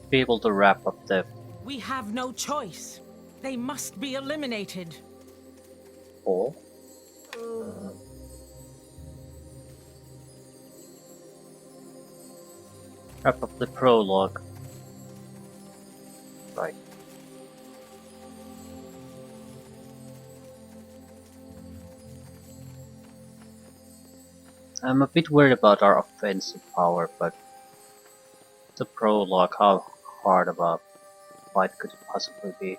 Be able to wrap up the We have no choice. They must be eliminated. ball. Wrap up the prologue. Right. I'm a bit worried about our offensive power, but the prologue, how hard of a fight could it possibly be?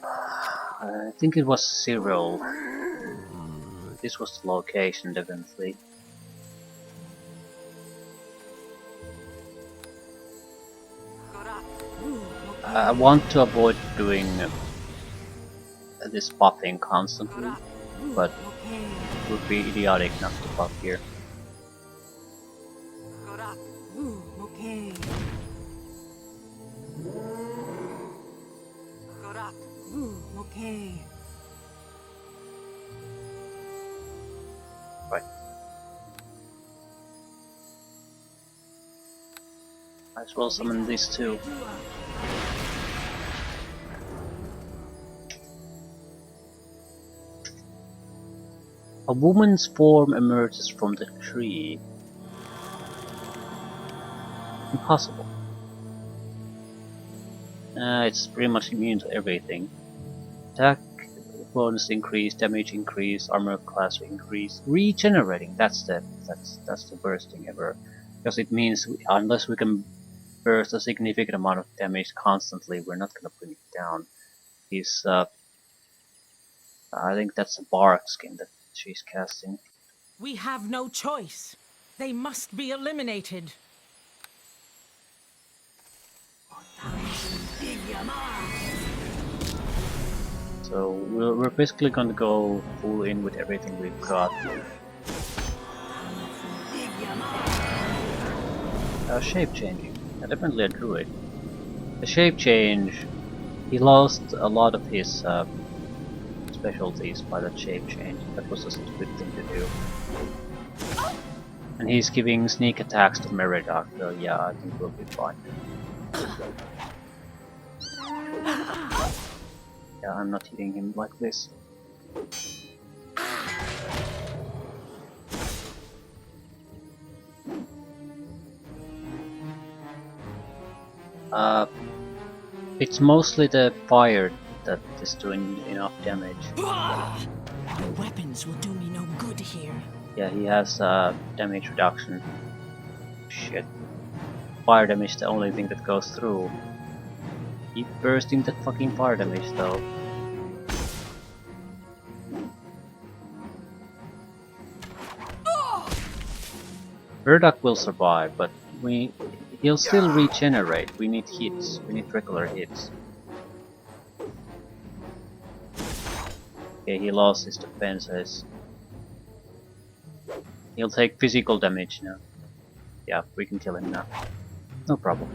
I think it was Cyril. This was the location, definitely. I want to avoid doing this buffing constantly, but it would be idiotic not to buff here. Right. Might as well summon these two. A woman's form emerges from the tree. Impossible. It's pretty much immune to everything. Attack bonus increase, damage increase, armor class increase, regenerating. That's the worst thing ever, because it means unless we can burst a significant amount of damage constantly, we're not gonna bring it down. He's I think that's a bark skin that she's casting. We have no choice. They must be eliminated. So we're basically gonna go full in with everything we've got. Shape changing. Definitely a druid. The shape change, he lost a lot of his specialties by that shape change. That was a stupid thing to do. And he's giving sneak attacks to Meridoc, so yeah, I think we'll be fine. Yeah, I'm not hitting him like this. It's mostly the fire that is doing enough damage. Your weapons will do me no good here. Yeah, he has damage reduction. Shit. Fire damage is the only thing that goes through. Keep bursting that fucking fire damage though. Murdoch will survive, but he'll still regenerate. We need hits. We need regular hits. Okay, he lost his defenses. He'll take physical damage now. Yeah, we can kill him now. No problem.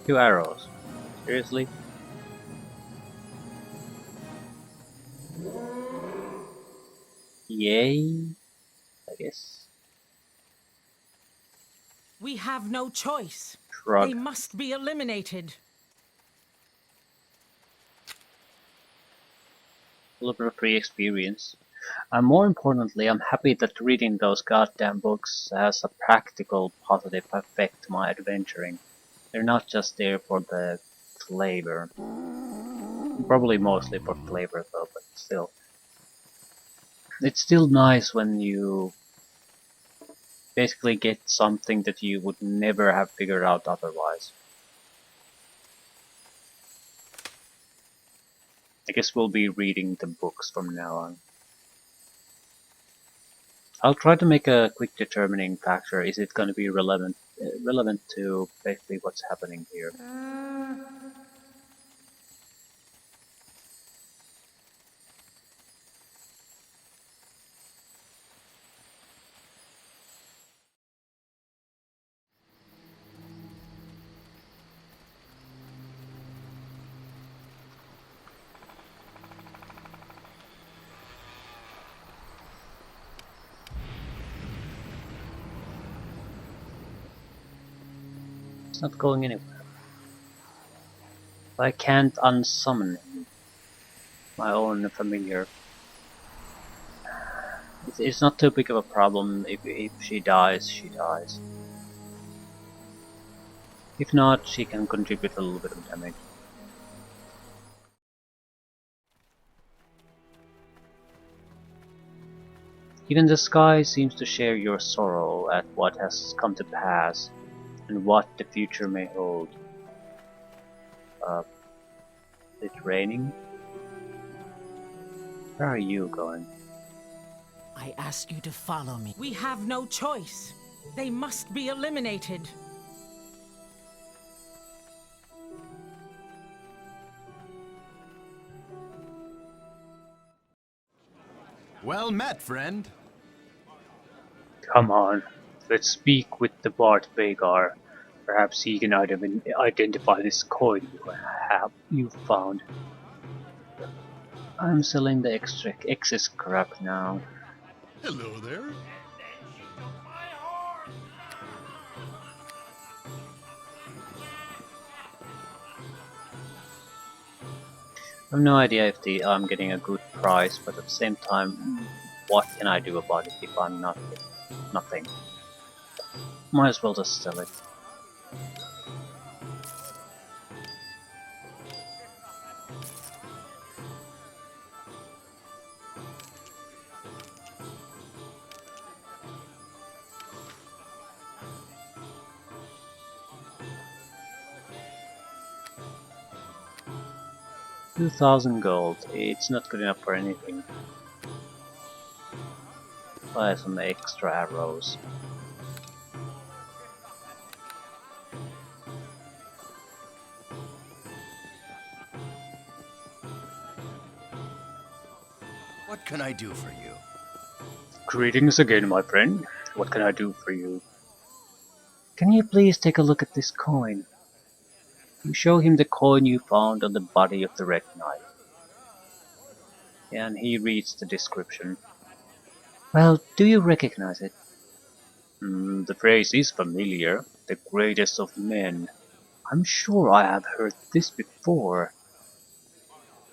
Two arrows. Seriously? Yay, I guess. We have no choice. Shrug. They must be eliminated. A little bit of free experience. And more importantly, I'm happy that reading those goddamn books has a practical positive effect to my adventuring. They're not just there for the flavor. Probably mostly for flavor though, but still. It's still nice when you basically get something that you would never have figured out otherwise. I guess we'll be reading the books from now on. I'll try to make a quick determining factor. Is it going to be relevant to basically what's happening here? It's not going anywhere. I can't unsummon him. My own familiar. It's not too big of a problem. If she dies, she dies. If not, she can contribute a little bit of damage. Even the sky seems to share your sorrow at what has come to pass and what the future may hold. Is it raining? Where are you going? I ask you to follow me. We have no choice. They must be eliminated. Well met, friend. Come on, let's speak with the Bart Vagar. Perhaps he can identify this coin you found. I'm selling the extra excess crap now. Hello there. I have no idea if I'm getting a good price, but at the same time, what can I do about it if I'm not nothing? Might as well just sell it. $2,000 gold. It's not good enough for anything. Buy some extra arrows. What can I do for you? Greetings again, my friend. What can I do for you? Can you please take a look at this coin? You show him the coin you found on the body of the Red Knight. And he reads the description. Well, do you recognize it? The phrase is familiar. The greatest of men. I'm sure I have heard this before.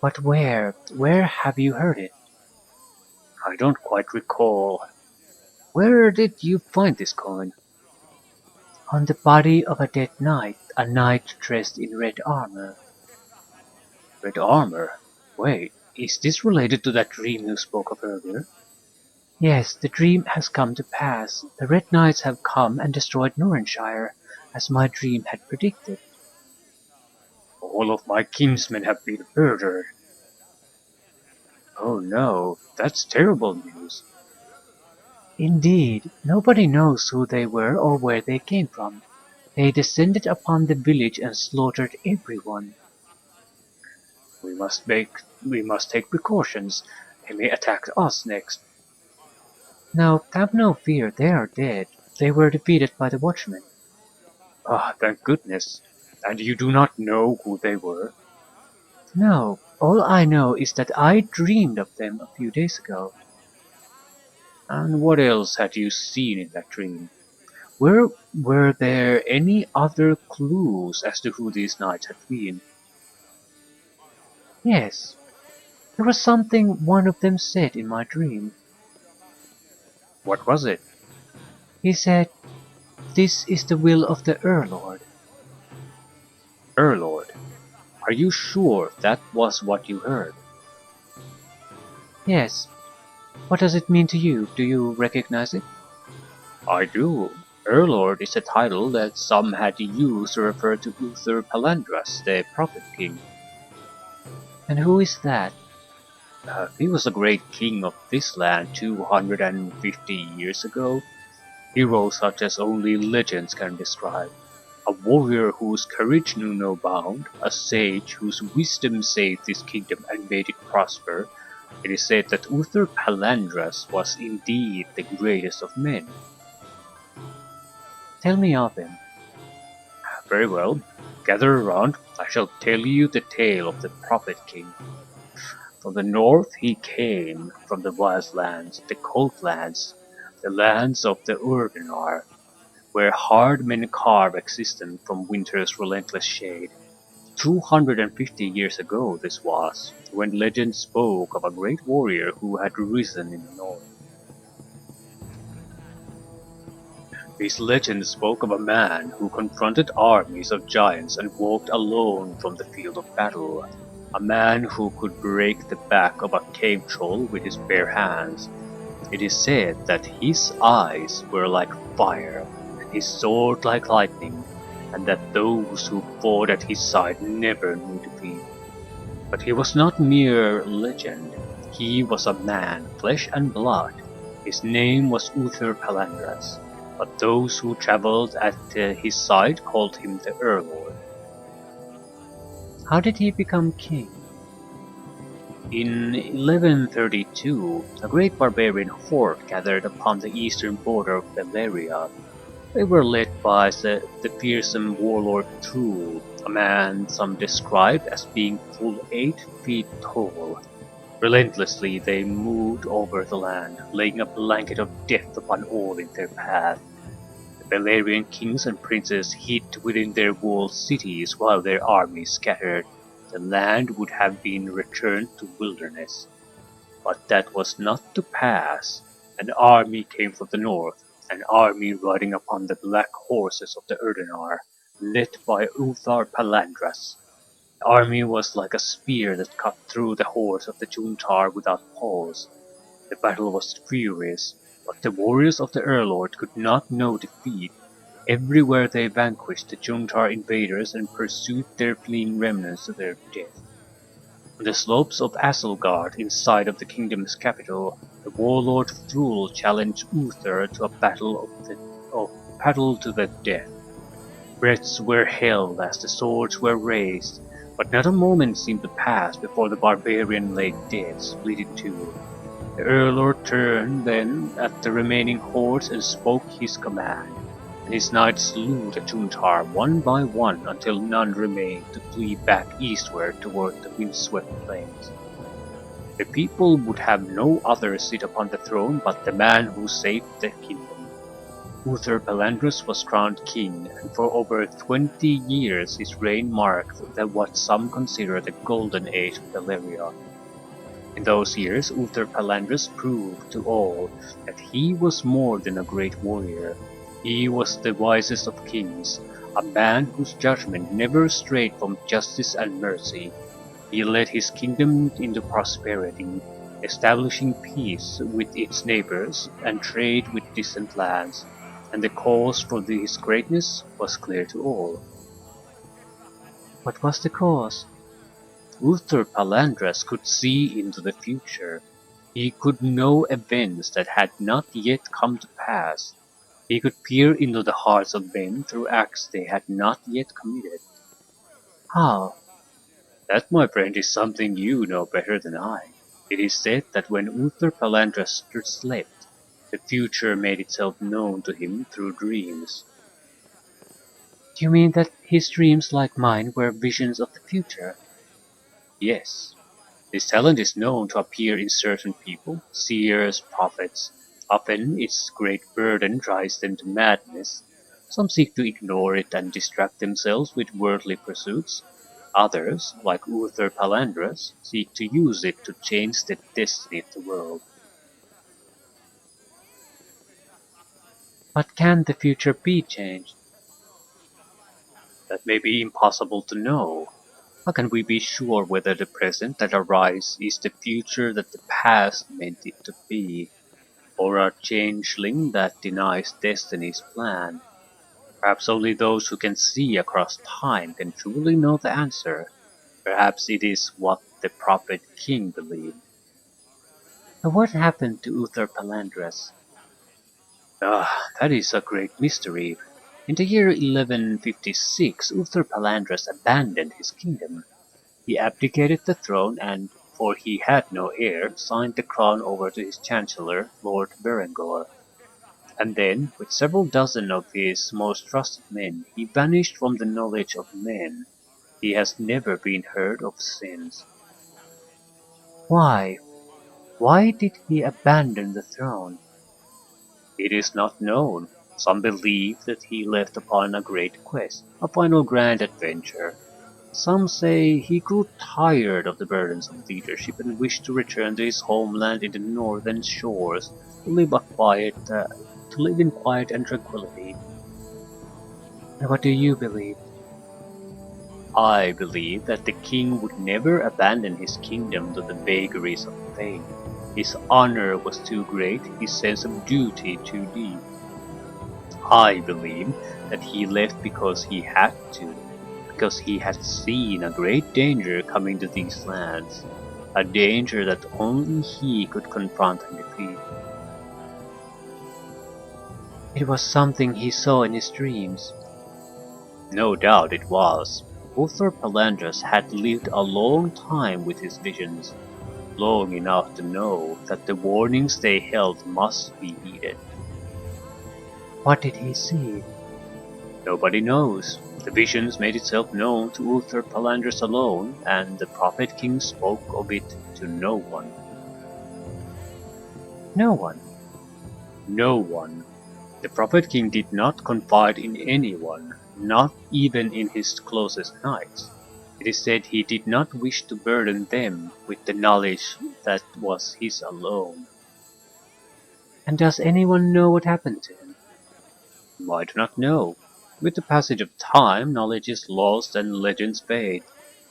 But where? Where have you heard it? I don't quite recall. Where did you find this coin? On the body of a dead knight, a knight dressed in red armor. Red armor? Wait, is this related to that dream you spoke of earlier? Yes, the dream has come to pass. The Red Knights have come and destroyed Norrenshire, as my dream had predicted. All of my kinsmen have been murdered. Oh no, that's terrible news. Indeed, nobody knows who they were or where they came from. They descended upon the village and slaughtered everyone. We must take precautions. They may attack us next. No, have no fear, they are dead. They were defeated by the Watchmen. Ah, thank goodness. And you do not know who they were? No, all I know is that I dreamed of them a few days ago. And what else had you seen in that dream? Were there any other clues as to who these knights had been? Yes, there was something one of them said in my dream. What was it? He said, "This is the will of the Earlord." Earlord? Are you sure that was what you heard? Yes. What does it mean to you? Do you recognize it? I do. Earlord is a title that some had used to refer to Uther Palandras, the Prophet King. And who is that? He was a great king of this land 250 years ago. Heroes such as only legends can describe. A warrior whose courage knew no bound, a sage whose wisdom saved this kingdom and made it prosper. It is said that Uther Palandras was indeed the greatest of men. Tell me of him. Very well. Gather around. I shall tell you the tale of the Prophet King. From the north he came, from the wild lands, the cold lands, the lands of the Urgenar. where hard men carve existence from winter's relentless shade. 250 years ago this was, when legend spoke of a great warrior who had risen in the north. This legend spoke of a man who confronted armies of giants and walked alone from the field of battle. A man who could break the back of a cave troll with his bare hands. It is said that his eyes were like fire, and his sword like lightning, and that those who fought at his side never knew defeat. But he was not mere legend. He was a man, flesh and blood. His name was Uther Palandras, but those who travelled at his side called him the Earlord. How did he become king? In 1132, a great barbarian horde gathered upon the eastern border of Bavaria. They were led by the fearsome warlord Thule, a man some described as being full 8 feet tall. Relentlessly they moved over the land, laying a blanket of death upon all in their path. The Bavarian kings and princes hid within their walled cities while their armies scattered. The land would have been returned to wilderness. But that was not to pass. An army came from the north, an army riding upon the black horses of the Urdenar, led by Uthar Palandras. The army was like a spear that cut through the hordes of the Juntar without pause. The battle was furious, but the warriors of the Earlord could not know defeat. Everywhere they vanquished the Juntar invaders and pursued their fleeing remnants to their death. On the slopes of Aselgard, inside of the kingdom's capital, the warlord Thrul challenged Uther to a battle to the death. Breaths were held as the swords were raised, but not a moment seemed to pass before the barbarian lay dead, split in two. The Earlord turned then at the remaining hordes and spoke his command, and his knights slew the Juntar one by one until none remained to flee back eastward toward the windswept plains. The people would have no other seat upon the throne but the man who saved the kingdom. Uther Palandras was crowned king, and for over 20 years his reign marked what some consider the golden age of Bavaria. In those years, Uther Palandras proved to all that he was more than a great warrior. He was the wisest of kings, a man whose judgment never strayed from justice and mercy. He led his kingdom into prosperity, establishing peace with its neighbors and trade with distant lands, and the cause for his greatness was clear to all. What was the cause? Uther Palandras could see into the future. He could know events that had not yet come to pass. He could peer into the hearts of men through acts they had not yet committed. How? That, my friend, is something you know better than I. It is said that when Uther Palandras slept, the future made itself known to him through dreams. Do you mean that his dreams, like mine, were visions of the future? Yes. This talent is known to appear in certain people, seers, prophets. Often its great burden drives them to madness. Some seek to ignore it and distract themselves with worldly pursuits. Others, like Uther Palandras, seek to use it to change the destiny of the world. But can the future be changed? That may be impossible to know. How can we be sure whether the present that arrives is the future that the past meant it to be, or a changeling that denies destiny's plan? Perhaps only those who can see across time can truly know the answer. Perhaps it is what the prophet king believed. So what happened to Uther Palandras? Ah, that is a great mystery. In the year 1156, Uther Palandras abandoned his kingdom. He abdicated the throne and, for he had no heir, signed the crown over to his chancellor, Lord Berengar. And then, with several dozen of his most trusted men, he vanished from the knowledge of men. He has never been heard of since. Why? Why did he abandon the throne? It is not known. Some believe that he left upon a great quest, a final grand adventure. Some say he grew tired of the burdens of leadership and wished to return to his homeland in the northern shores to live in quiet and tranquility. And what do you believe? I believe that the king would never abandon his kingdom to the vagaries of fame. His honor was too great, his sense of duty too deep. I believe that he left because he had to, because he had seen a great danger coming to these lands, a danger that only he could confront and defeat. It was something he saw in his dreams. No doubt it was. Uther Palandras had lived a long time with his visions, long enough to know that the warnings they held must be heeded. What did he see? Nobody knows. The visions made itself known to Uther Palandras alone, and the Prophet King spoke of it to no one. No one. No one. The Prophet King did not confide in anyone, not even in his closest knights. It is said he did not wish to burden them with the knowledge that was his alone. And does anyone know what happened to him? I do not know. With the passage of time, knowledge is lost and legends fade,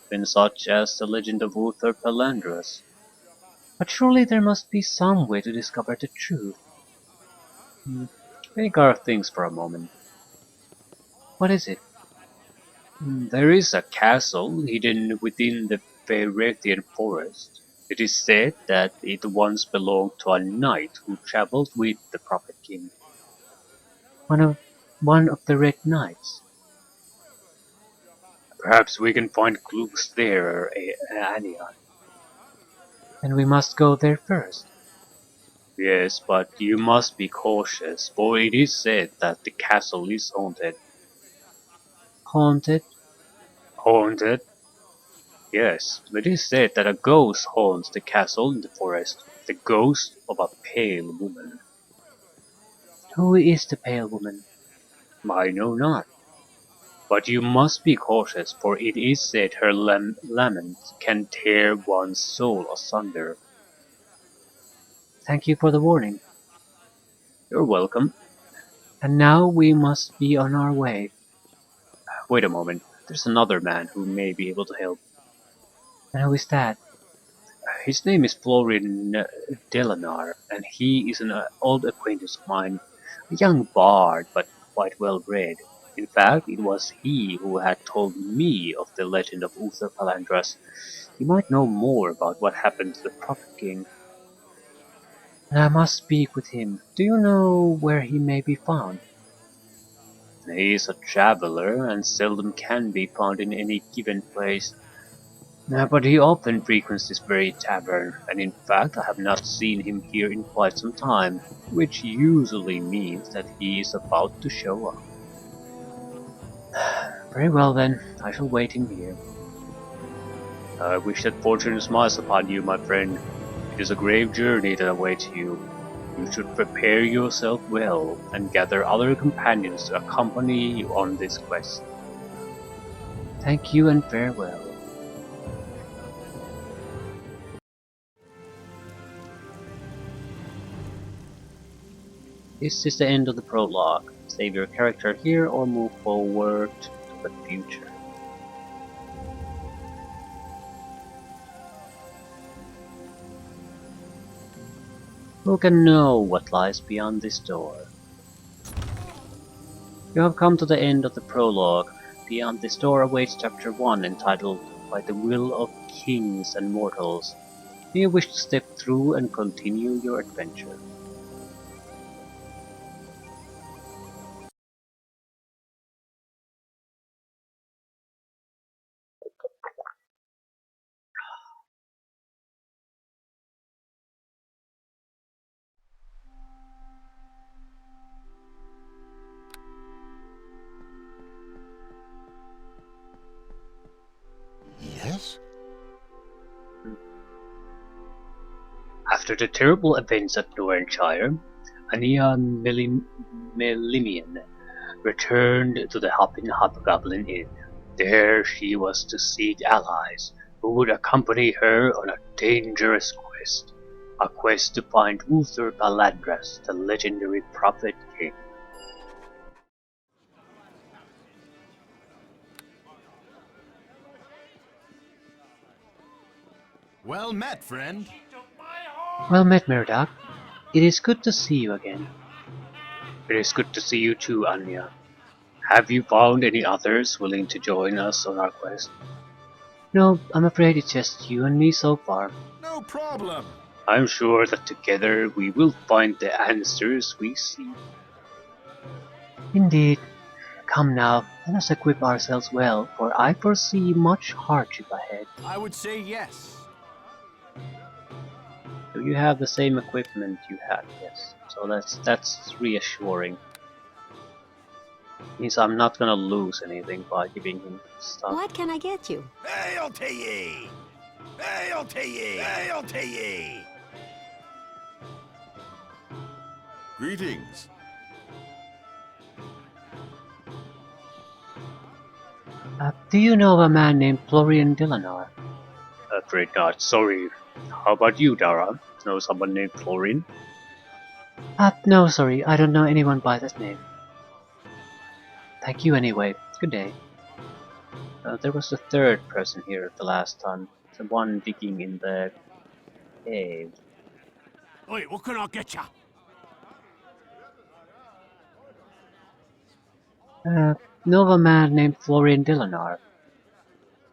even such as the legend of Uther Palandras. But surely there must be some way to discover the truth. Think our things for a moment. What is it? There is a castle hidden within the Ferethian forest. It is said that it once belonged to a knight who travelled with the Prophet King. One of one of the Red Knights. Perhaps we can find clues there, Anya. And we must go there first. Yes, but you must be cautious, for it is said that the castle is haunted. Haunted? Haunted? Yes, it is said that a ghost haunts the castle in the forest, the ghost of a pale woman. Who is the pale woman? I know not. But you must be cautious, for it is said her lament can tear one's soul asunder. Thank you for the warning. You're welcome. And now we must be on our way. Wait a moment, there's another man who may be able to help. And who is that? His name is Florin Delanar, and he is an old acquaintance of mine, a young bard, but quite well read. In fact, it was he who had told me of the legend of Uther Palandras. He might know more about what happened to the Prophet King. And I must speak with him. Do you know where he may be found? He is a traveler, and seldom can be found in any given place. But he often frequents this very tavern, and in fact I have not seen him here in quite some time, which usually means that he is about to show up. Very well then, I shall wait him here. I wish that fortune smiles upon you, my friend. It is a grave journey that awaits you. You should prepare yourself well, and gather other companions to accompany you on this quest. Thank you and farewell. This is the end of the prologue. Save your character here or move forward to the future. Who can know what lies beyond this door? You have come to the end of the prologue. Beyond this door awaits chapter 1 entitled By the Will of Kings and Mortals. Do you wish to step through and continue your adventure? Yes? After the terrible events at Northshire, Ania Melimian returned to the Hoppin' Hobgoblin Inn. There she was to seek allies who would accompany her on a dangerous quest. A quest to find Uther Palandras, the legendary prophet king. Well met, friend. Well met, Murdoch. It is good to see you again. It is good to see you too, Anya. Have you found any others willing to join us on our quest? No, I'm afraid it's just you and me so far. No problem. I'm sure that together we will find the answers we seek. Indeed. Come now, let us equip ourselves well, for I foresee much hardship ahead. I would say yes. Do you have the same equipment you had? Yes. So that's reassuring. Means I'm not gonna lose anything by giving him stuff. What can I get you? Hail to ye! Hail to ye! Hail to ye! Greetings. Do you know of a man named Florian Dillanar? Afraid not, sorry. How about you, Dara? Know someone named Florian? No, sorry, I don't know anyone by that name. Thank you anyway. Good day. There was a third person here the last time. The one digging in the cave. Oi, what can I get ya? Know of a man named Florian Dillanar?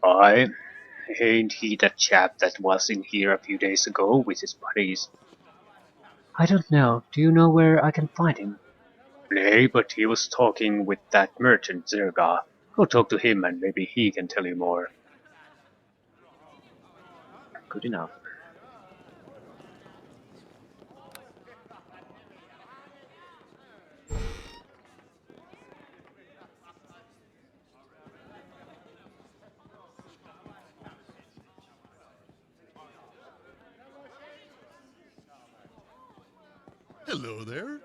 Aye. Ain't he that chap that was in here a few days ago with his buddies? I don't know. Do you know where I can find him? Nay, but he was talking with that merchant Zerga. Go talk to him and maybe he can tell you more. Good enough. Hello there.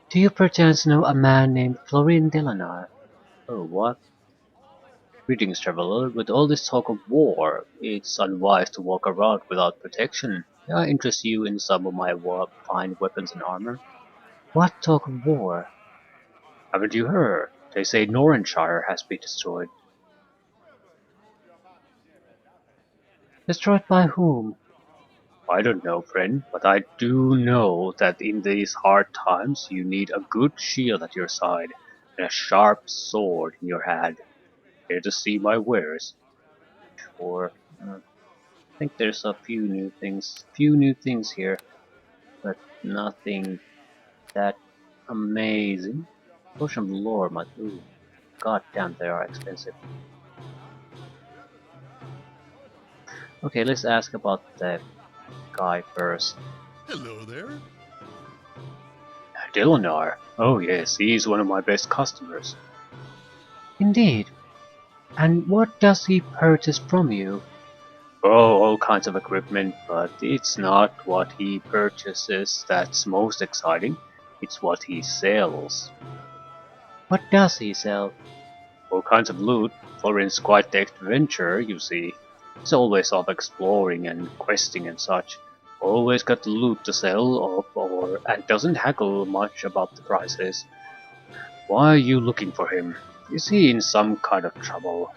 Do you perchance know a man named Florian Dillanar? Oh, what? Greetings, traveler. With all this talk of war, it's unwise to walk around without protection. May I interest you in some of my fine weapons and armor? What talk of war? Haven't you heard? They say Norrenshire has been destroyed. Destroyed by whom? I don't know, friend, but I do know that in these hard times you need a good shield at your side and a sharp sword in your hand. Here to see my wares. Sure. I think there's a few new things here, but nothing that amazing. Potion of lore, my ooh, god damn, they are expensive. Okay, let's ask about the guy first. Hello there. Dillanar. Oh yes, he's one of my best customers. Indeed. And what does he purchase from you? Oh, all kinds of equipment, but it's not what he purchases that's most exciting. It's what he sells. What does he sell? All kinds of loot. Florian's quite the adventurer, you see. He's always off exploring and questing and such. Always got loot to sell and doesn't haggle much about the prices. Why are you looking for him? Is he in some kind of trouble?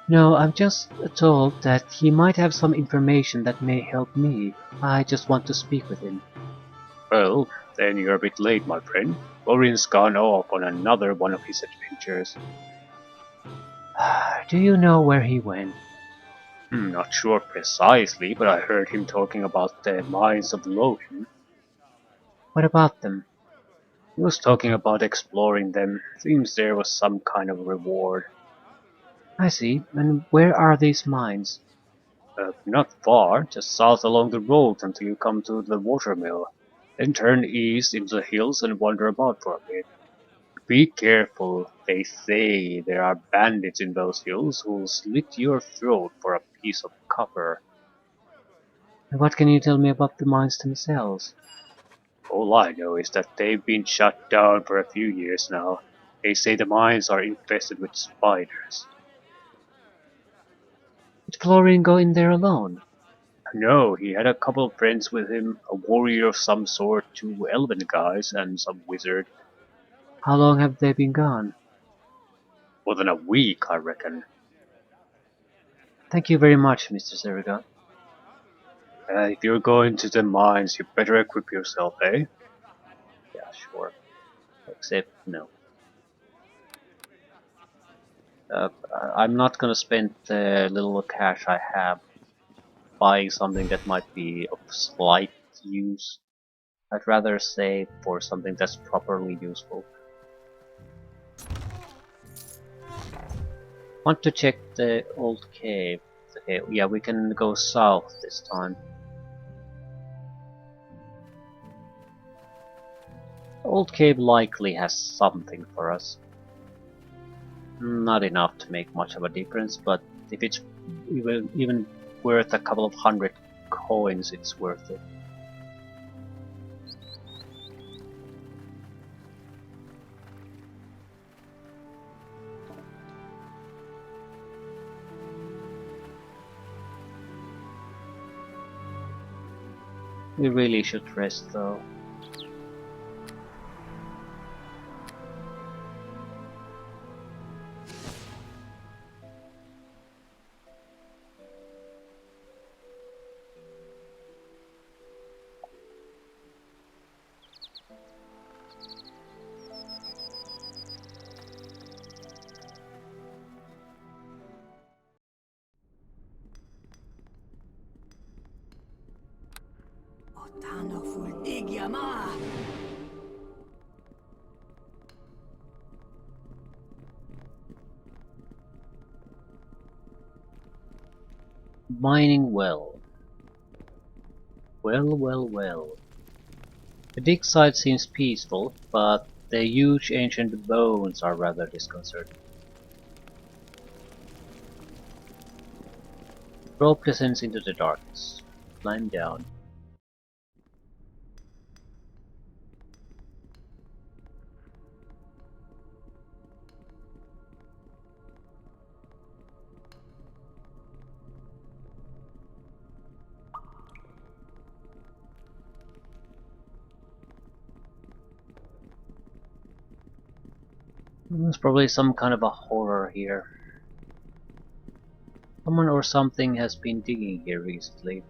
No, I'm just told that he might have some information that may help me. I just want to speak with him. Well, then you're a bit late, my friend. Florian's gone off on another one of his adventures. Do you know where he went? Not sure precisely, but I heard him talking about the mines of Lohin. What about them? He was talking about exploring them. Seems there was some kind of reward. I see. And where are these mines? Not far, just south along the road until you come to the watermill. Then turn east into the hills and wander about for a bit. Be careful, they say there are bandits in those hills who'll slit your throat for a piece of copper. What can you tell me about the mines themselves? All I know is that they've been shut down for a few years now. They say the mines are infested with spiders. Did Florian go in there alone? No, he had a couple of friends with him, a warrior of some sort, two elven guys, and some wizard. How long have they been gone? More than a week, I reckon. Thank you very much, Mr. Serigon. If you're going to the mines, you better equip yourself, eh? Yeah, sure. Except, no. Uh, I'm not gonna spend the little cash I have buying something that might be of slight use. I'd rather save for something that's properly useful. Want to check the old cave. Okay, yeah, we can go south this time. Old cave likely has something for us. Not enough to make much of a difference, but if it's even worth a couple of hundred coins, it's worth it. We really should rest though. Mining well. Well. The dig site seems peaceful, but the huge ancient bones are rather disconcerting. Rope descends into the darkness. Climb down. There's probably some kind of a horror here. Someone or something has been digging here recently.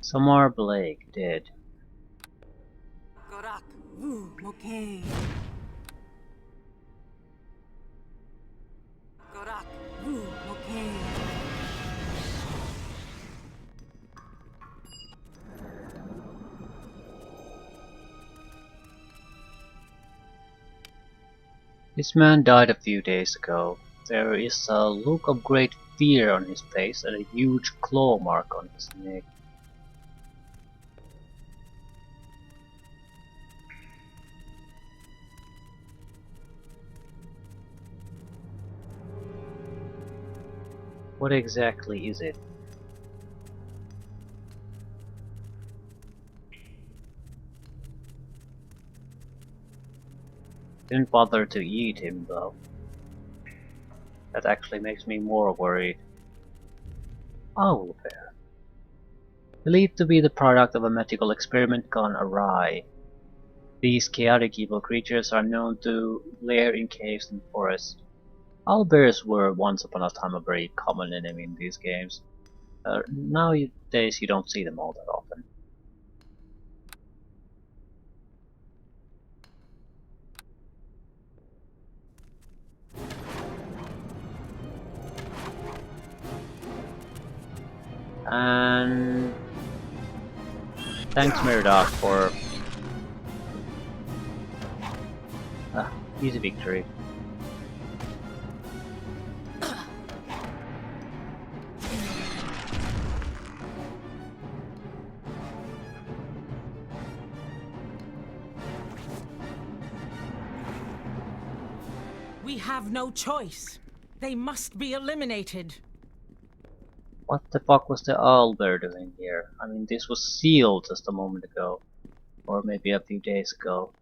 Samar Blake, dead. This man died a few days ago. There is a look of great fear on his face and a huge claw mark on his neck. What exactly is it? Didn't bother to eat him though. That actually makes me more worried. Owlbear. Believed to be the product of a magical experiment gone awry. These chaotic evil creatures are known to lair in caves and forests. Owlbears were once upon a time a very common enemy in these games. Nowadays you don't see them all that often. And thanks Meridoc for easy victory. We have no choice. They must be eliminated. What the fuck was the owlbear doing here? I mean, this was sealed just a moment ago. Or maybe a few days ago.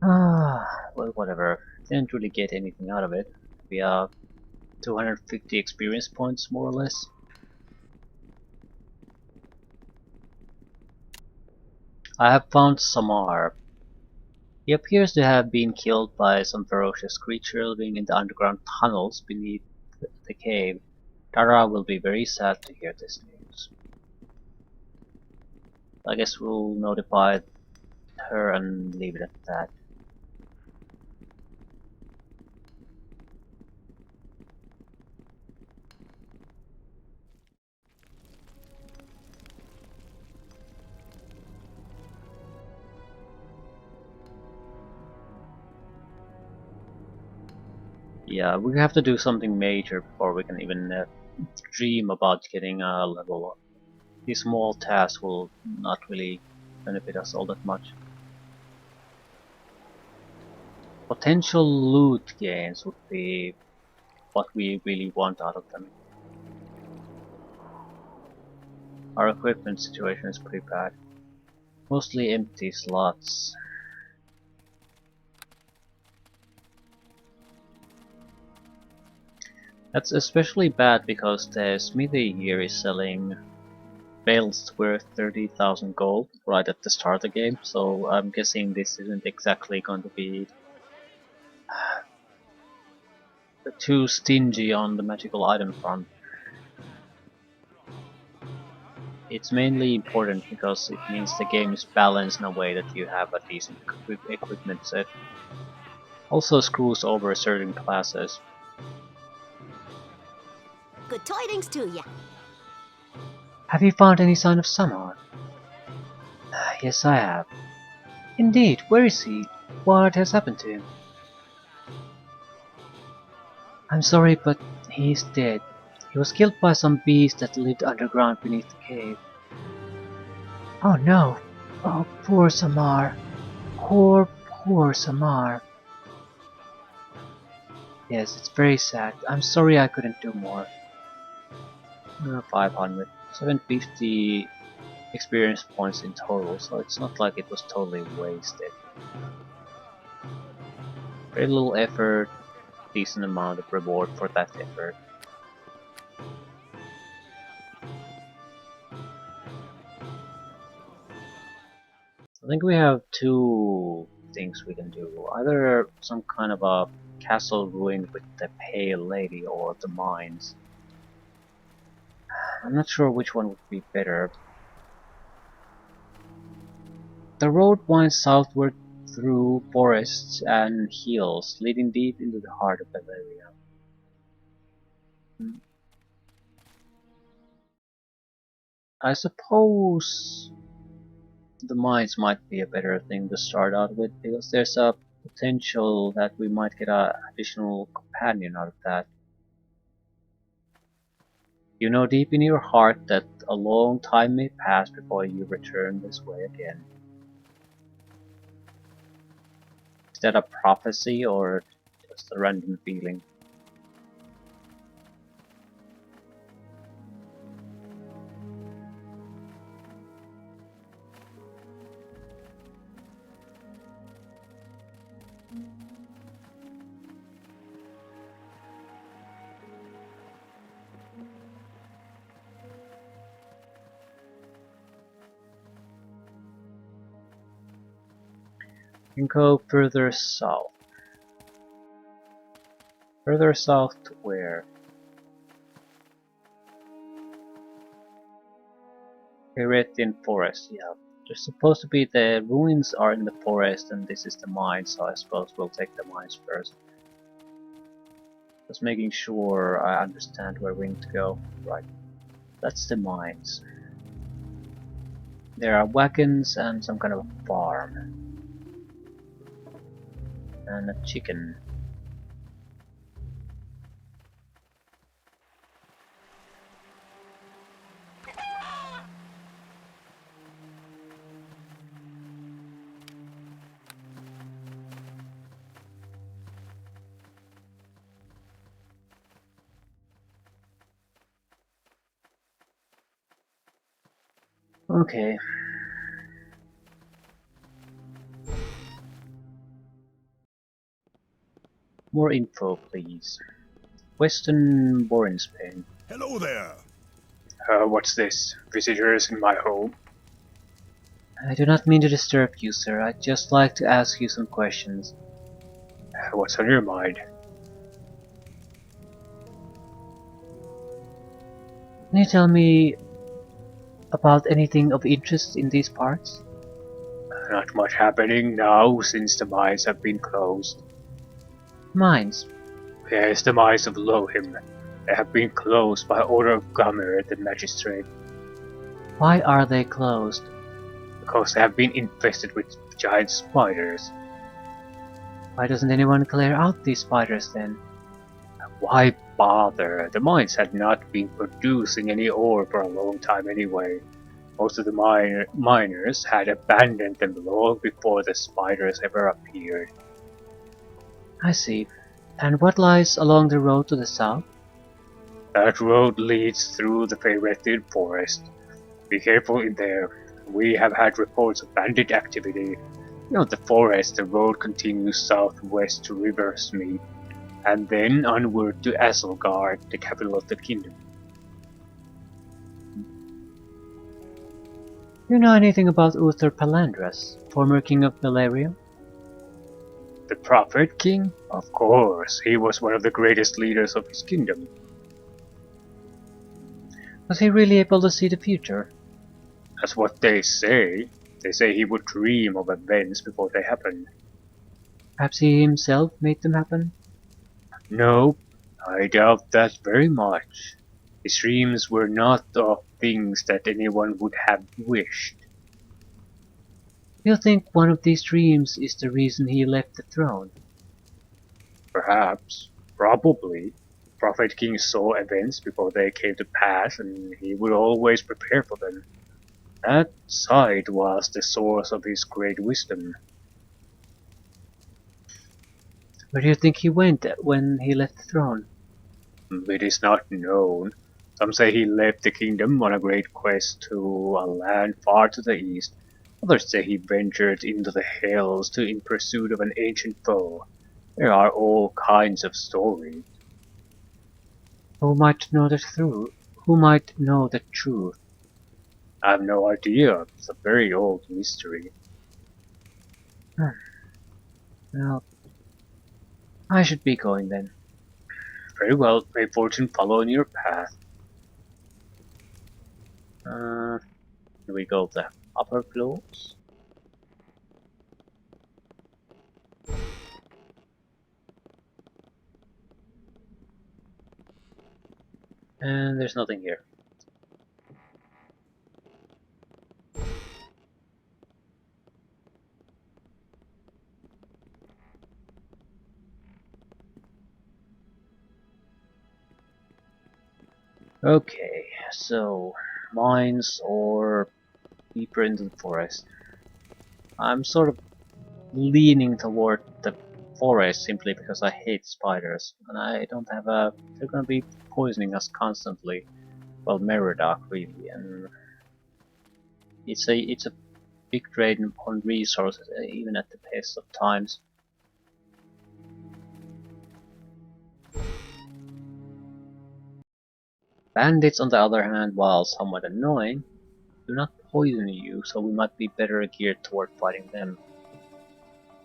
Well, whatever. Didn't really get anything out of it. We have 250 experience points, more or less. I have found Samar. He appears to have been killed by some ferocious creature living in the underground tunnels beneath the cave. Tara will be very sad to hear this news. I guess we'll notify her and leave it at that. Yeah, we have to do something major before we can even dream about getting a level up. These small tasks will not really benefit us all that much. Potential loot gains would be what we really want out of them. Our equipment situation is pretty bad. Mostly empty slots. That's especially bad because the smithy here is selling bales worth 30,000 gold right at the start of the game, so I'm guessing this isn't exactly going to be too stingy on the magical item front. It's mainly important because it means the game is balanced in a way that you have a decent equipment set. Also screws over certain classes. Good tidings to ya. Have you found any sign of Samar? Yes, I have. Indeed, where is he? What has happened to him? I'm sorry, but he is dead. He was killed by some beast that lived underground beneath the cave. Oh no! Oh, poor Samar. Poor Samar. Yes, it's very sad. I'm sorry I couldn't do more. 500. 750 experience points in total, so it's not like it was totally wasted. Very little effort, decent amount of reward for that effort. I think we have two things we can do. Either some kind of a castle ruined with the Pale Lady or the mines. I'm not sure which one would be better. The road winds southward through forests and hills, leading deep into the heart of Bavaria. I suppose the mines might be a better thing to start out with, because there's a potential that we might get an additional companion out of that. You know deep in your heart that a long time may pass before you return this way again. Is that a prophecy or just a random feeling? You can go further south. Further south to where? Herethian Forest, yeah. There's supposed to be the ruins are in the forest and this is the mine, so I suppose we'll take the mines first. Just making sure I understand where we need to go. Right, that's the mines. There are wagons and some kind of a farm. And a chicken. Okay. More info, please. Western Borin, Spain. Hello there. What's this? Visitors in my home? I do not mean to disturb you, sir. I'd just like to ask you some questions. What's on your mind? Can you tell me about anything of interest in these parts? Not much happening now since the mines have been closed. Mines. Yes, the mines of Lohim. They have been closed by order of Gamer, the magistrate, Why are they closed? because they have been infested with giant spiders. Why doesn't anyone clear out these spiders then? Why bother? The mines had not been producing any ore for a long time anyway. Most of the miners had abandoned them long before the spiders ever appeared. I see. And what lies along the road to the south? That road leads through the Ferretid forest. Be careful in there. We have had reports of bandit activity. Beyond the forest, the road continues southwest to Riversmeet, and then onward to Aselgard, the capital of the kingdom. Do you know anything about Uther Palandras, former king of Belerium? The Prophet King? Of course, he was one of the greatest leaders of his kingdom. Was he really able to see the future? That's what they say. They say he would dream of events before they happen. Perhaps he himself made them happen? No, I doubt that very much. His dreams were not of things that anyone would have wished. Do you think one of these dreams is the reason he left the throne? Perhaps, probably. Prophet King saw events before they came to pass, and he would always prepare for them. That sight was the source of his great wisdom. Where do you think he went when he left the throne? It is not known. Some say he left the kingdom on a great quest to a land far to the east. Others say he ventured into the hills in pursuit of an ancient foe. There are all kinds of stories. Who might know the truth? Who might know the truth? I have no idea. It's a very old mystery. Well, I should be going then. Very well, may fortune follow in your path. Here we go, the upper floors. And there's nothing here. Okay, so mines or deeper into the forest. I'm sort of leaning toward the forest simply because I hate spiders, and I don't have a. They're gonna be poisoning us constantly. Well, Meridoc really, and it's a big drain on resources, even at the best of times. Bandits, on the other hand, while somewhat annoying, do not poison you, so we might be better geared toward fighting them.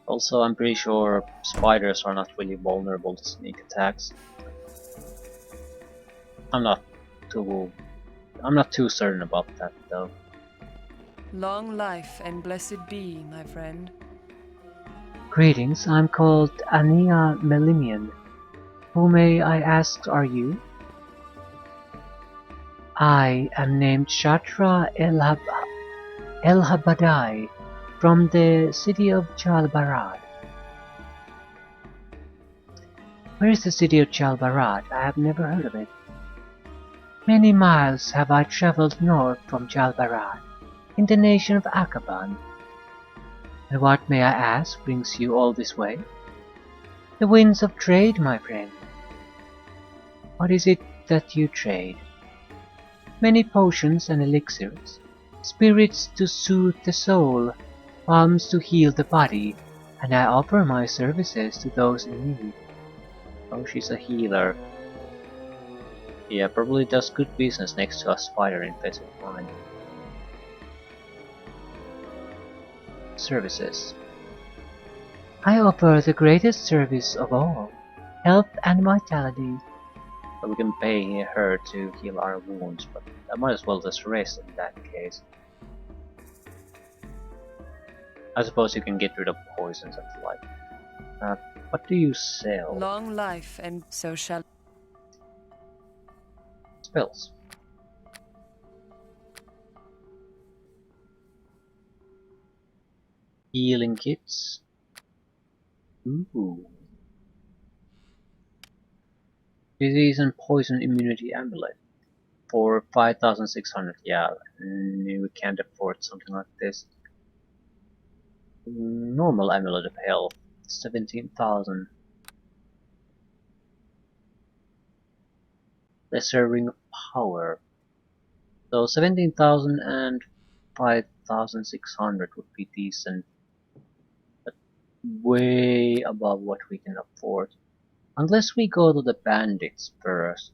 Also, I'm pretty sure spiders are not really vulnerable to sneak attacks. I'm not too I'm not too certain about that though. Long life and blessed be, my friend. Greetings, I'm called Ania Melimian. Who may I ask are you? I am named Shatra El-Habadai from the city of Jalbarad. Where is the city of Jalbarad? I have never heard of it. Many miles have I traveled north from Jalbarad, in the nation of Akaban. And what, may I ask, brings you all this way? The winds of trade, my friend. What is it that you trade? Many potions and elixirs. Spirits to soothe the soul, balms to heal the body, and I offer my services to those in need. Oh, she's a healer. Yeah, probably does good business next to a spider-infested mine. Services. I offer the greatest service of all, health and vitality. So we can pay her to heal our wounds, but I might as well just rest in that case. I suppose you can get rid of poisons and the like. What do you sell? Long life, and so shall. Spells. Healing kits. Ooh. Disease and poison immunity amulet. For 5,600, yeah, we can't afford something like this. Normal amulet of health, 17,000. Lesser ring of power. So 17,000 and 5,600 would be decent, but way above what we can afford. Unless we go to the bandits first.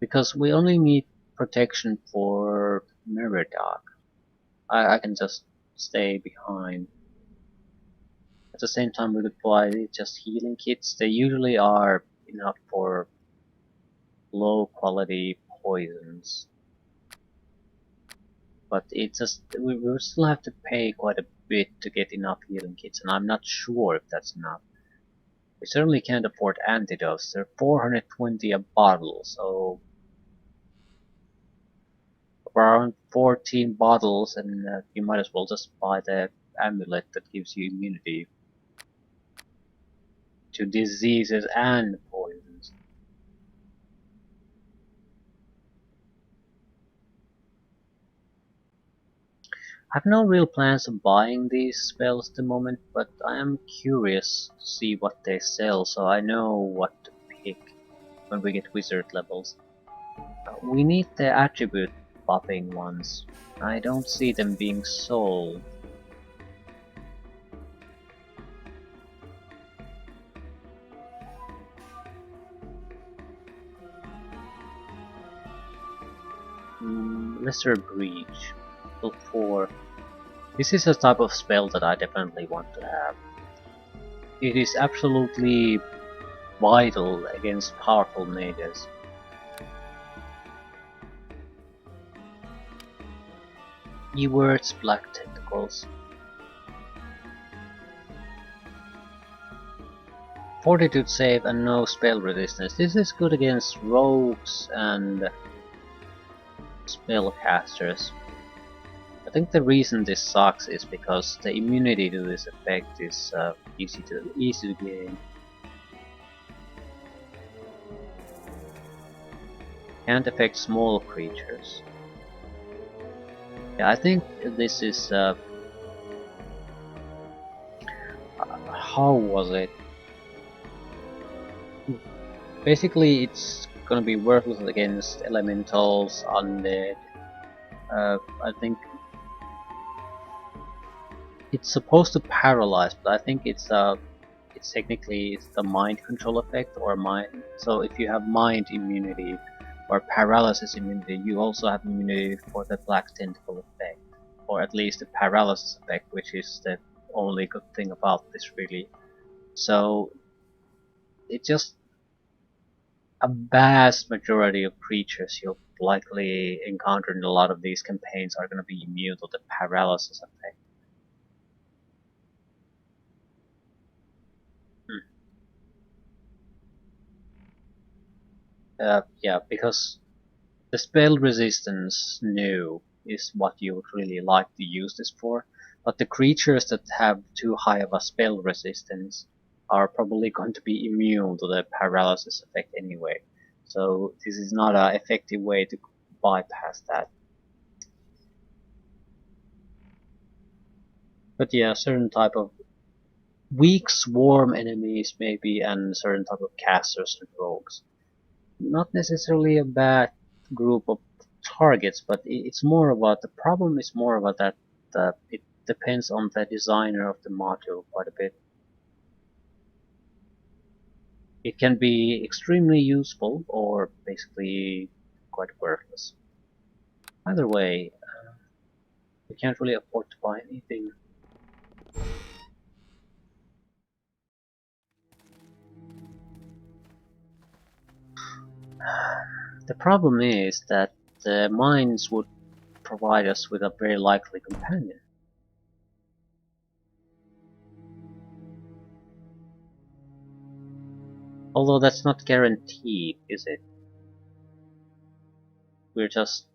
Because we only need protection for Meridak. I can just stay behind. At the same time we could buy just healing kits. They usually are enough for low quality poisons. But it's just we will still have to pay quite a bit to get enough healing kits, and I'm not sure if that's enough. We certainly can't afford antidotes. They're 420 a bottle, so around 14 bottles, and you might as well just buy the amulet that gives you immunity to diseases and poisons. I have no real plans of buying these spells at the moment, but I am curious to see what they sell, so I know what to pick when we get wizard levels. We need the attribute buffing ones. I don't see them being sold. Lesser Breach. Level 4. This is a type of spell that I definitely want to have. It is absolutely vital against powerful mages. Keywords Black Tentacles. Fortitude save and no spell resistance. This is good against rogues and spellcasters. I think the reason this sucks is because the immunity to this effect is easy to gain. Can't affect small creatures. Yeah, I think this is how was it? Basically, it's gonna be worthless against elementals, undead. I think it's supposed to paralyze, but I think it's technically the mind control effect or mind. So if you have mind immunity or paralysis immunity, you also have immunity for the black tentacle effect, or at least the paralysis effect, which is the only good thing about this really. So it's just a vast majority of creatures you'll likely encounter in a lot of these campaigns are going to be immune to the paralysis effect. Yeah, because the spell resistance new is what you would really like to use this for, but the creatures that have too high of a spell resistance are probably going to be immune to the paralysis effect anyway. So this is not an effective way to bypass that. But yeah, certain type of weak swarm enemies maybe, and certain type of casters and rogues. Not necessarily a bad group of targets, but it's more about the problem is more about that it depends on the designer of the module quite a bit. It can be extremely useful or basically quite worthless. Either way, we can't really afford to buy anything. The problem is that the mines would provide us with a very likely companion. Although that's not guaranteed, is it? We're just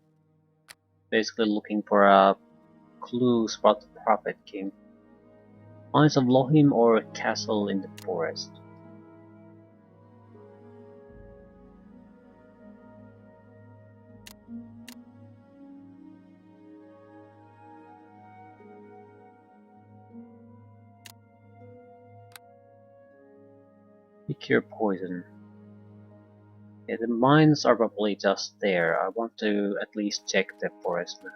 basically looking for clues about the Prophet King. Mines of Lohim or a castle in the forest. Cure poison. Yeah, the mines are probably just there. I want to at least check the forest map.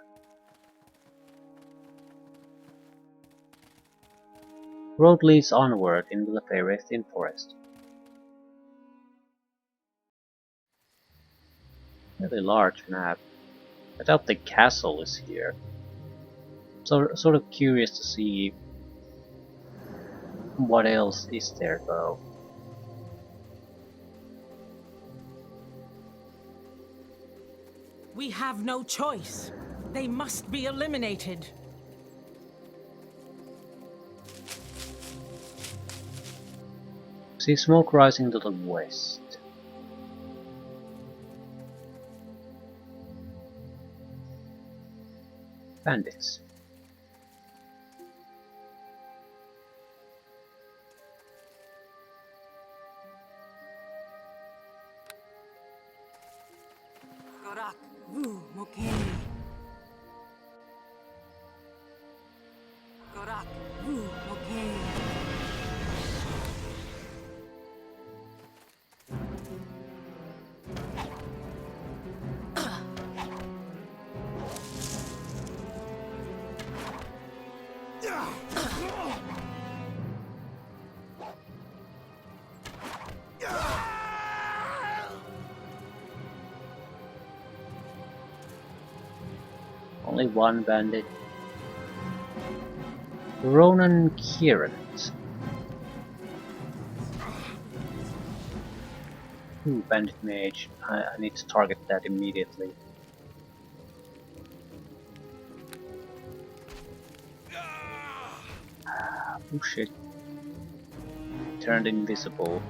Road leads onward into the Faeretian forest. Really large map. I doubt the castle is here. So sort of curious to see what else is there though. We have no choice. They must be eliminated. See smoke rising to the west. Bandits. Only one bandit. Ronan Kieran. Ooh, bandit mage. I need to target that immediately. Oh shit. Turned invisible.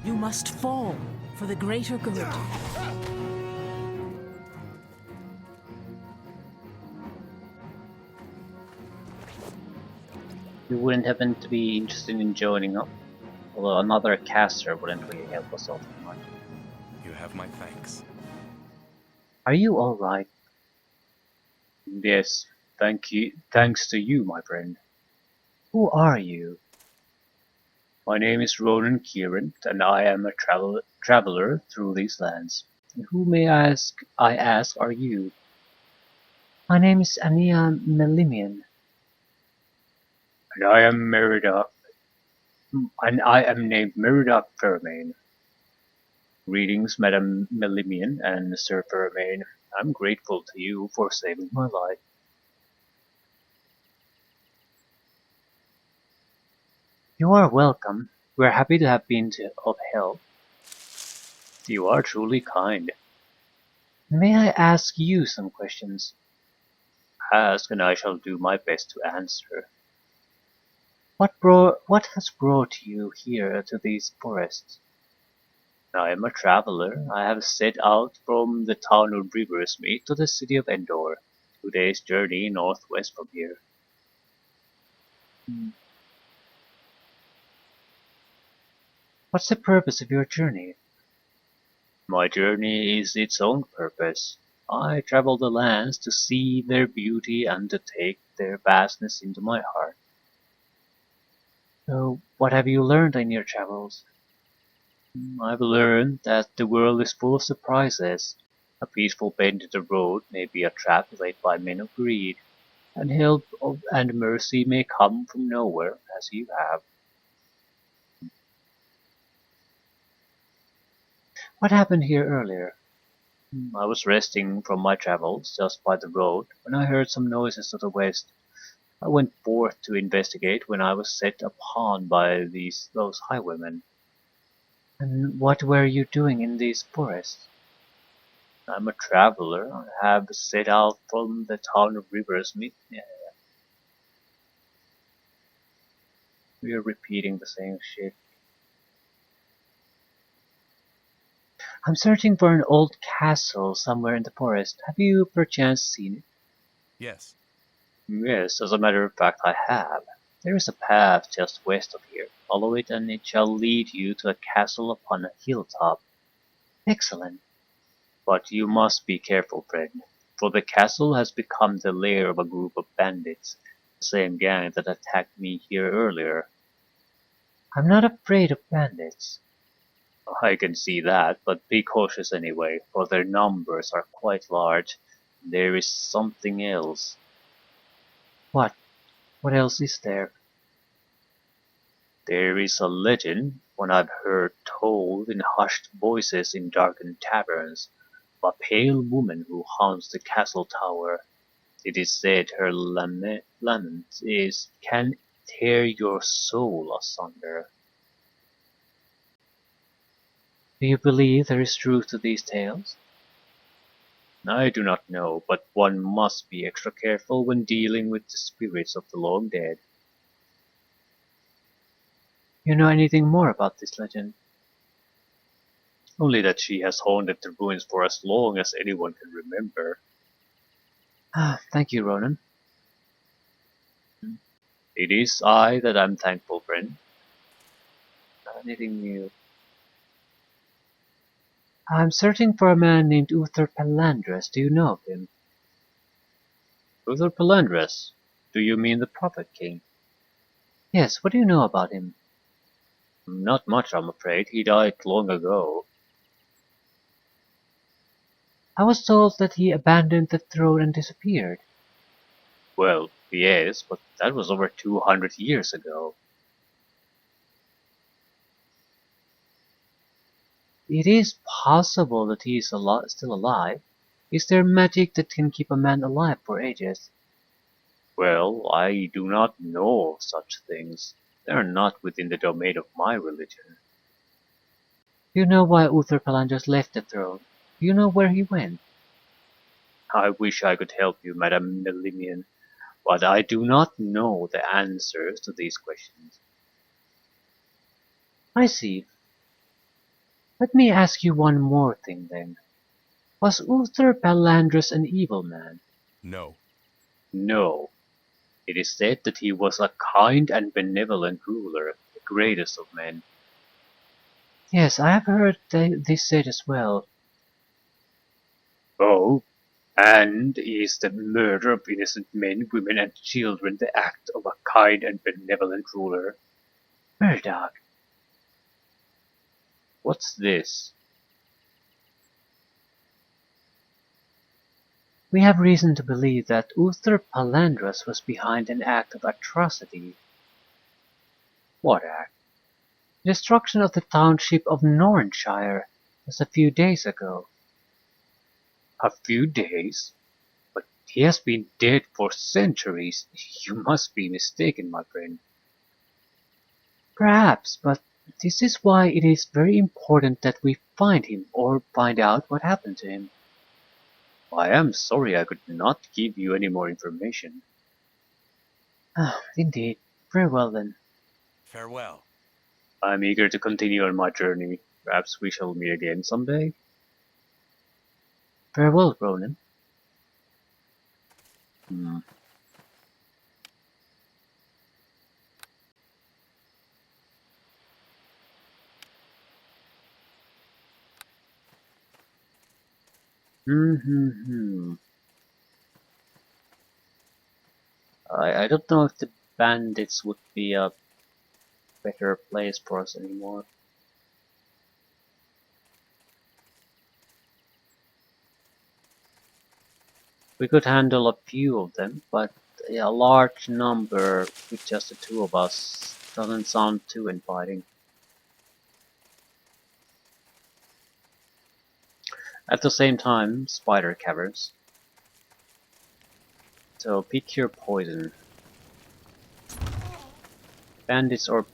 You must fall for the greater good. You wouldn't happen to be interested in joining up? Although another caster wouldn't really help us all that much. You have my thanks. Are you alright? Yes, thank you. Thanks to you, my friend. Who are you? My name is Ronan Kieran, and I am a traveler through these lands. Who may I ask, are you? My name is Ania Melimian. And I am Merida. And I am named Merida Fairmain. Greetings, Madam Melimian and Sir Fairmain. I'm grateful to you for saving my life. You are welcome. We're happy to have been of help. You are truly kind. May I ask you some questions? Ask, and I shall do my best to answer. What has brought you here to these forests? I am a traveler. I have set out from the town of Riversmeet to the city of Endor, 2 days' journey northwest from here. What's the purpose of your journey? My journey is its own purpose. I travel the lands to see their beauty and to take their vastness into my heart. So, what have you learned in your travels? I've learned that the world is full of surprises. A peaceful bend in the road may be a trap laid by men of greed, and and mercy may come from nowhere, as you have. What happened here earlier? I was resting from my travels just by the road when I heard some noises to the west. I went forth to investigate when I was set upon by those highwaymen. And what were you doing in these forests? I'm a traveler. I have set out from the town of Riversmith. Yeah, we are repeating the same shit. I'm searching for an old castle somewhere in the forest. Have you perchance seen it? Yes. Yes, as a matter of fact, I have. There is a path just west of here. Follow it, and it shall lead you to a castle upon a hilltop. Excellent. But you must be careful, friend, for the castle has become the lair of a group of bandits, the same gang that attacked me here earlier. I'm not afraid of bandits. I can see that, but be cautious anyway, for their numbers are quite large. There is something else. What? What else is there? There is a legend, one I've heard told in hushed voices in darkened taverns, of a pale woman who haunts the castle tower. It is said her lament can tear your soul asunder. Do you believe there is truth to these tales? I do not know, but one must be extra careful when dealing with the spirits of the long dead. You know anything more about this legend? Only that she has haunted the ruins for as long as anyone can remember. Ah, thank you, Ronan. It is I that am thankful, friend. Anything new? I'm searching for a man named Uther Palandras. Do you know of him? Uther Palandras? Do you mean the Prophet King? Yes, what do you know about him? Not much, I'm afraid. He died long ago. I was told that he abandoned the throne and disappeared. Well, yes, but that was over 200 years ago. It is possible that he is still alive. Is there magic that can keep a man alive for ages? Well, I do not know of such things. They are not within the domain of my religion. Do you know why Uther Palandras left the throne? Do you know where he went? I wish I could help you, Madame Melimian, but I do not know the answers to these questions. I see. Let me ask you one more thing then. Was Uther Palandras an evil man? No. No. It is said that he was a kind and benevolent ruler, the greatest of men. Yes, I have heard this said as well. Oh, and is the murder of innocent men, women, and children the act of a kind and benevolent ruler? Murdoch. What's this? We have reason to believe that Uther Palandras was behind an act of atrocity. What act? The destruction of the township of Norrinshire just a few days ago. A few days? But he has been dead for centuries. You must be mistaken, my friend. Perhaps, but this is why it is very important that we find him or find out what happened to him. I am sorry I could not give you any more information. Ah, indeed. Very well then. Farewell. I'm eager to continue on my journey. Perhaps we shall meet again someday. Farewell, Ronan. Hmm. Hmm. I don't know if the bandits would be a better place for us anymore. We could handle a few of them, but a large number with just the two of us doesn't sound too inviting. At the same time, spider caverns. So pick your poison. Bandits or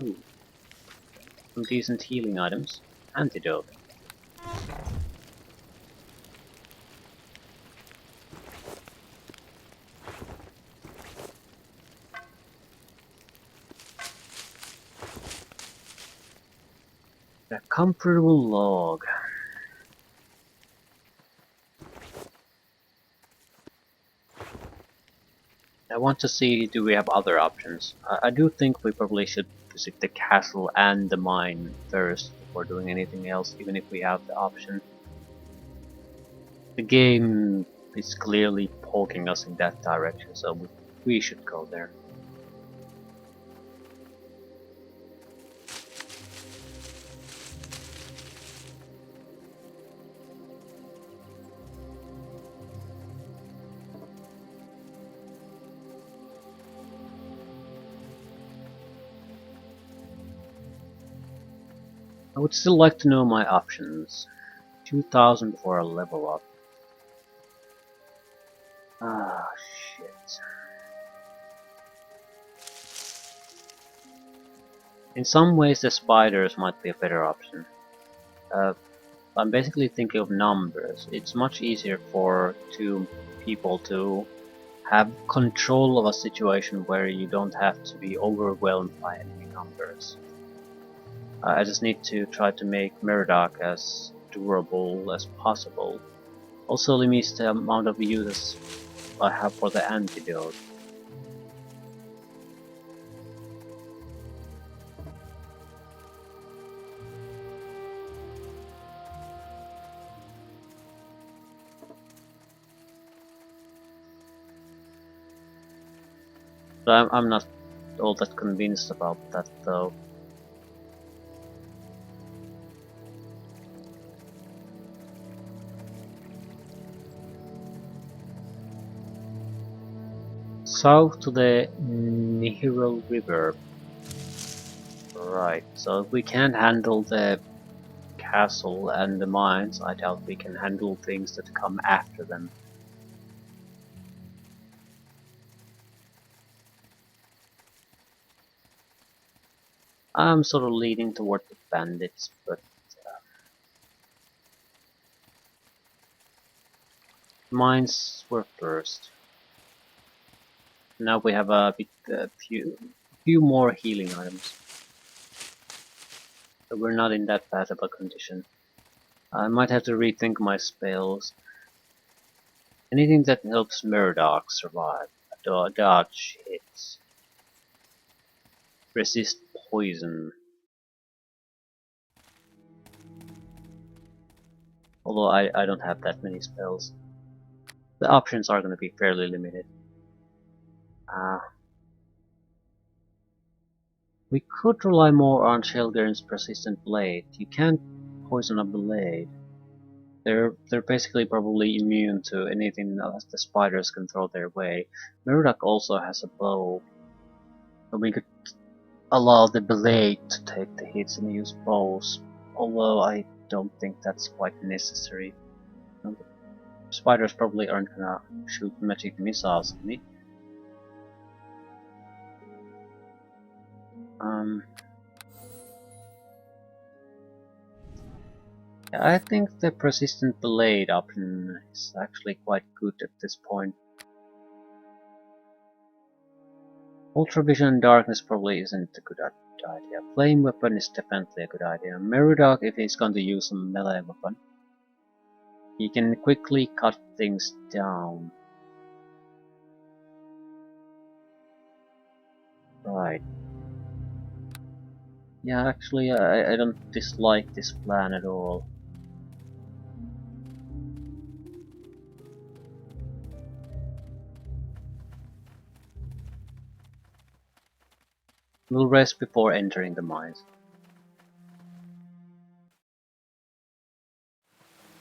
ooh, some decent healing items. Antidote. A comfortable log. I want to see, do we have other options? I do think we probably should visit the castle and the mine first before doing anything else, even if we have the option. The game is clearly poking us in that direction, so we should go there. I would still like to know my options. 2000 for a level up. Ah, shit. In some ways the spiders might be a better option. I'm basically thinking of numbers. It's much easier for two people to have control of a situation where you don't have to be overwhelmed by enemy numbers. I just need to try to make Murdoch as durable as possible. Also limits the amount of uses I have for the antidote. But I'm not all that convinced about that though. South to the Nihiro River. Right, so if we can't handle the castle and the mines, I doubt we can handle things that come after them. I'm sort of leaning toward the bandits, but mines were first. Now we have a few more healing items. But we're not in that bad of a condition. I might have to rethink my spells. Anything that helps Murdoch survive. Dodge hits. Resist poison. Although I don't have that many spells. The options are going to be fairly limited. We could rely more on Shelgern's persistent blade. You can't poison a blade. They're basically probably immune to anything else the spiders can throw their way. Murdoch also has a bow, so we could allow the blade to take the hits and use bows. Although I don't think that's quite necessary. Spiders probably aren't gonna shoot magic missiles at me. I think the persistent blade option is actually quite good at this point. Ultravision and darkness probably isn't a good idea. Flame weapon is definitely a good idea. Meridoc, if he's going to use a melee weapon, he can quickly cut things down. Right. Yeah, actually, I don't dislike this plan at all. We'll rest before entering the mines.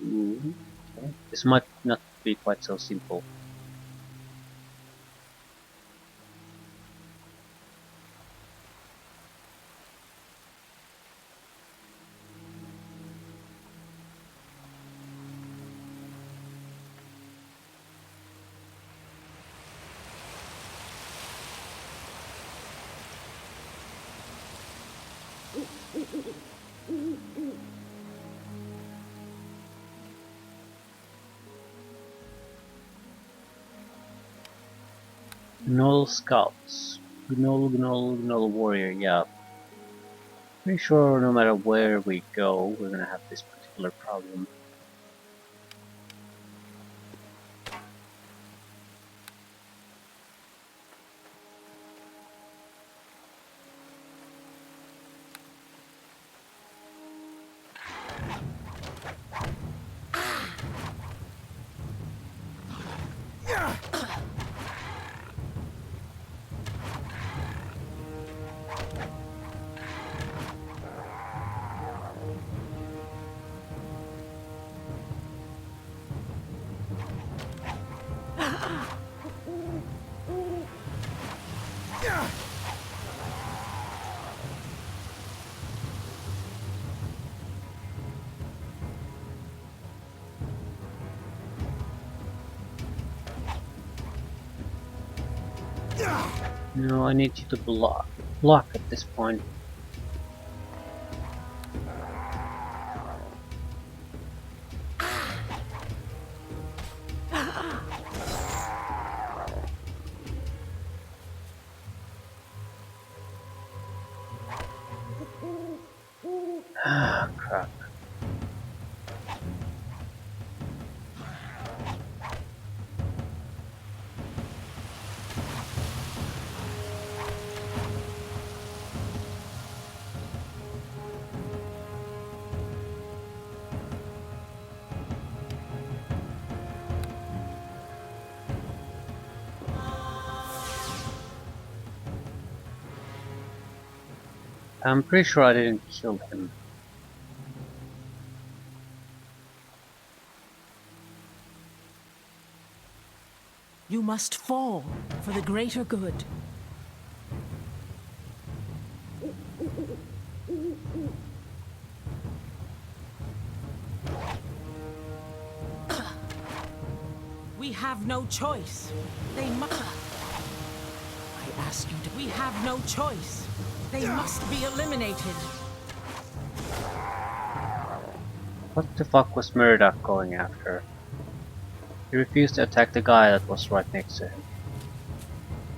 Okay. This might not be quite so simple. Gnoll scouts. Gnoll warrior, yeah. Pretty sure no matter where we go, we're gonna have this particular problem. No, I need you to block at this point. Ah, crap. I'm pretty sure I didn't kill him. You must fall for the greater good. We have no choice. They must. I ask you to. We have no choice. They must be eliminated. What the fuck was Murdoch going after? He refused to attack the guy that was right next to him.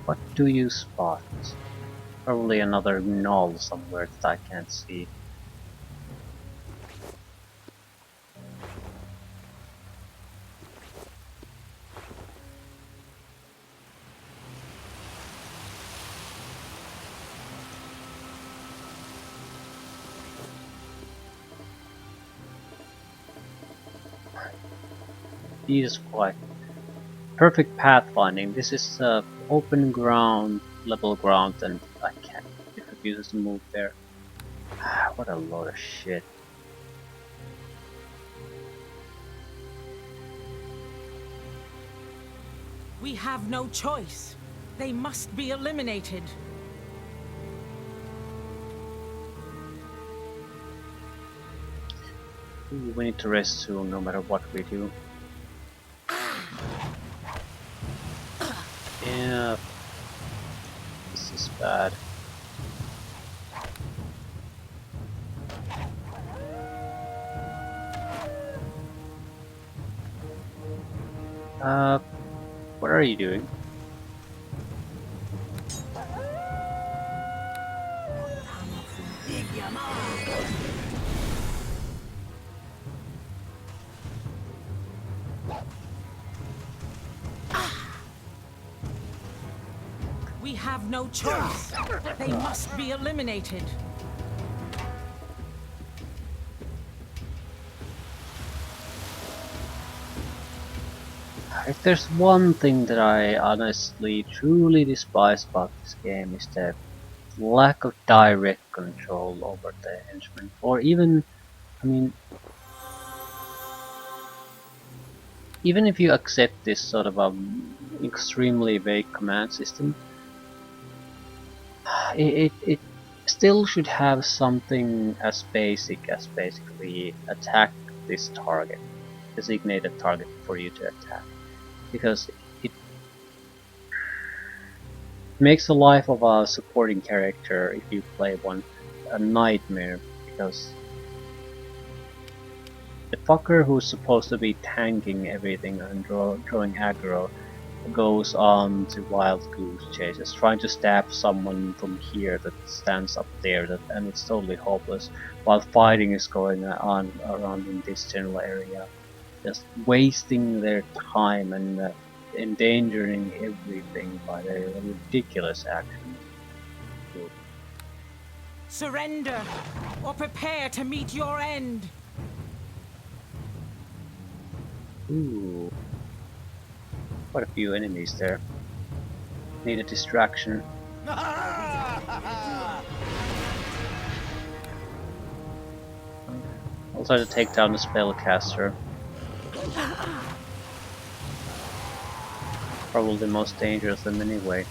What do you spot? Probably another gnoll somewhere that I can't see. Jesus Christ. Perfect pathfinding. This is open ground, level ground, and I can't. It refuses to move there. What a load of shit. We have no choice. They must be eliminated. Ooh, we need to rest soon, no matter what we do. Yeah, this is bad. What are you doing? We have no choice. They must be eliminated. If there's one thing that I honestly, truly despise about this game is the lack of direct control over the henchmen, or even, I mean, even if you accept this sort of extremely vague command system, it still should have something as basic as basically attack this target, designated target for you to attack, because it makes the life of a supporting character, if you play one, a nightmare, because the fucker who's supposed to be tanking everything and drawing aggro goes on to wild goose chases, trying to stab someone from here that stands up there, and it's totally hopeless, while fighting is going on around in this general area, just wasting their time and endangering everything by their ridiculous actions. Surrender, or prepare to meet your end. Ooh, quite a few enemies there. Need a distraction. I'll try to take down the spellcaster. Probably the most dangerous of them anyway.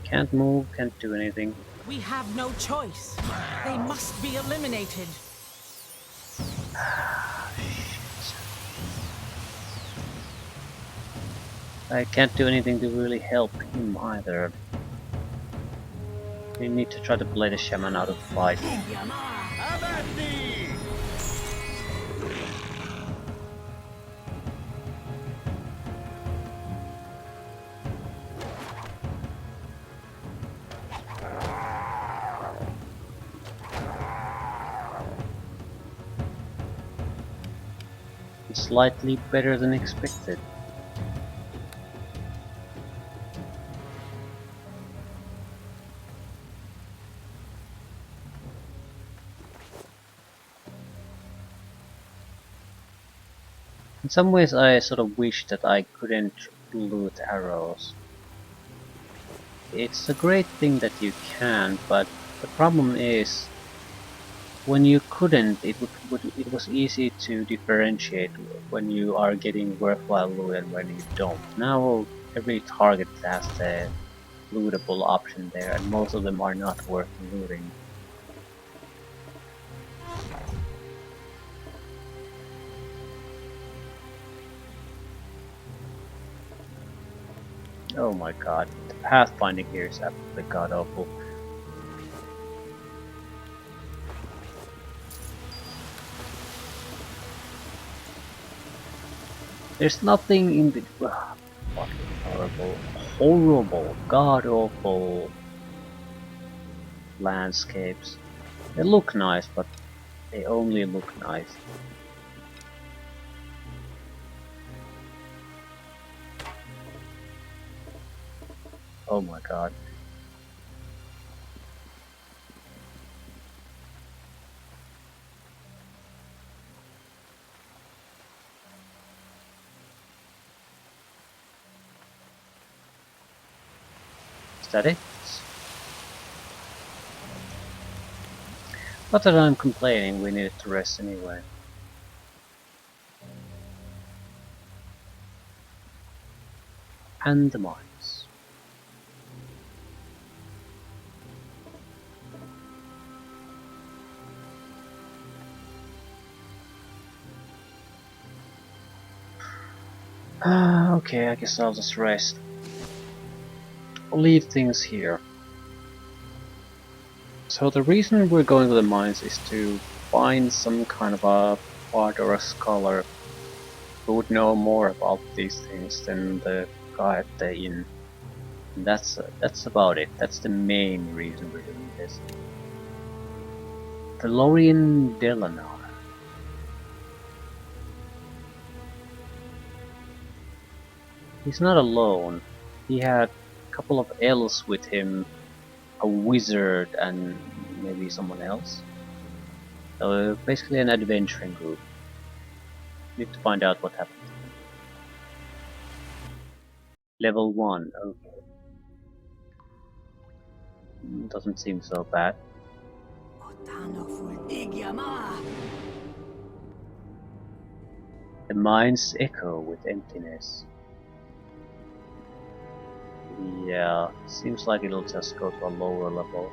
Can't move, can't do anything. We have no choice. They must be eliminated. I can't do anything to really help him either. We need to try to play the shaman out of the fight. Have at thee! Slightly better than expected. In some ways I sort of wish that I couldn't loot arrows. It's a great thing that you can, but the problem is when you couldn't, it was easy to differentiate when you are getting worthwhile loot and when you don't. Now every target has the lootable option there, and most of them are not worth looting. Oh my god, the pathfinding here is absolutely god awful. There's nothing in the fucking horrible, god awful landscapes. They look nice, but they only look nice. Oh my god. Is that it? Not that I'm complaining, we needed to rest anyway. And the mines. Okay, I guess I'll just rest. I'll leave things here. So the reason we're going to the mines is to find some kind of a bard or a scholar who would know more about these things than the guy at the inn. And that's about it. That's the main reason we're doing this. Valorian Delanar. He's not alone. He had a couple of elves with him, a wizard and maybe someone else. So basically an adventuring group. Need to find out what happened. Level 1, okay. Doesn't seem so bad. The mines echo with emptiness. Yeah, seems like it'll just go to a lower level.